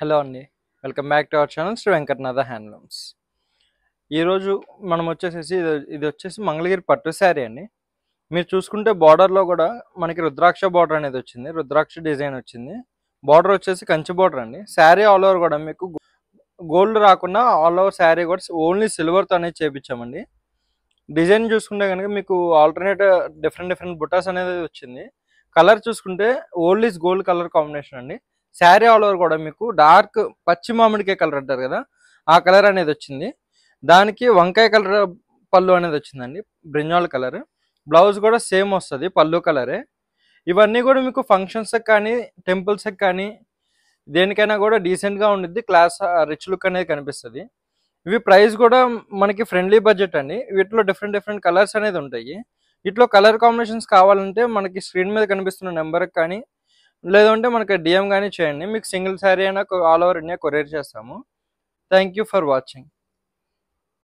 Hello అండి. Welcome back to our channel Shri Venkatanatha Handlooms. ఈరోజు మనం వచ్చేసేసి ఇది వచ్చేసి మంగళగిరి పట్టు శారీ అండి. మీరు చూసుకుంటే బార్డర్లో కూడా మనకి రుద్రాక్ష బార్డర్ అనేది వచ్చింది. రుద్రాక్ష డిజైన్ వచ్చింది. బార్డర్ వచ్చేసి కంచి బార్డర్ అండి. శారీ ఆల్ ఓవర్ కూడా మీకు గోల్డ్ రాకుండా ఆల్ ఓవర్ శారీ కూడా ఓన్లీ సిల్వర్తో అనేది చేయించామండి. డిజైన్ చూసుకుంటే కనుక మీకు ఆల్టర్నేట్ డిఫరెంట్ బుటాస్ అనేది వచ్చింది. కలర్ చూసుకుంటే old is gold colour combination అండి. శారీ ఆల్ ఓవర్ కూడా మీకు డార్క్ పచ్చి మామిడికాయ కలర్ అంటారు కదా, ఆ కలర్ అనేది వచ్చింది. దానికి వంకాయ కలర్ పళ్ళు అనేది వచ్చిందండి, బ్రింజాల్ కలర్. బ్లౌజ్ కూడా సేమ్ వస్తుంది, పళ్ళు కలరే. ఇవన్నీ కూడా మీకు ఫంక్షన్స్కి కానీ టెంపుల్స్కి కానీ దేనికైనా కూడా డీసెంట్గా ఉండిద్ది, క్లాస్ రిచ్ లుక్ అనేది కనిపిస్తుంది. ఇవి ప్రైస్ కూడా మనకి ఫ్రెండ్లీ బడ్జెట్ అండి. వీటిలో డిఫరెంట్ కలర్స్ అనేది ఉంటాయి. వీటిలో కలర్ కాంబినేషన్స్ కావాలంటే మనకి స్క్రీన్ మీద కనిపిస్తున్న నెంబర్కి కానీ లేదంటే మనకి డిఎం కానీ చేయండి. మీకు సింగిల్ శారీ అయినా ఆల్ ఓవర్ ఇండియా కొరియర్ చేస్తాము. Thank you for watching.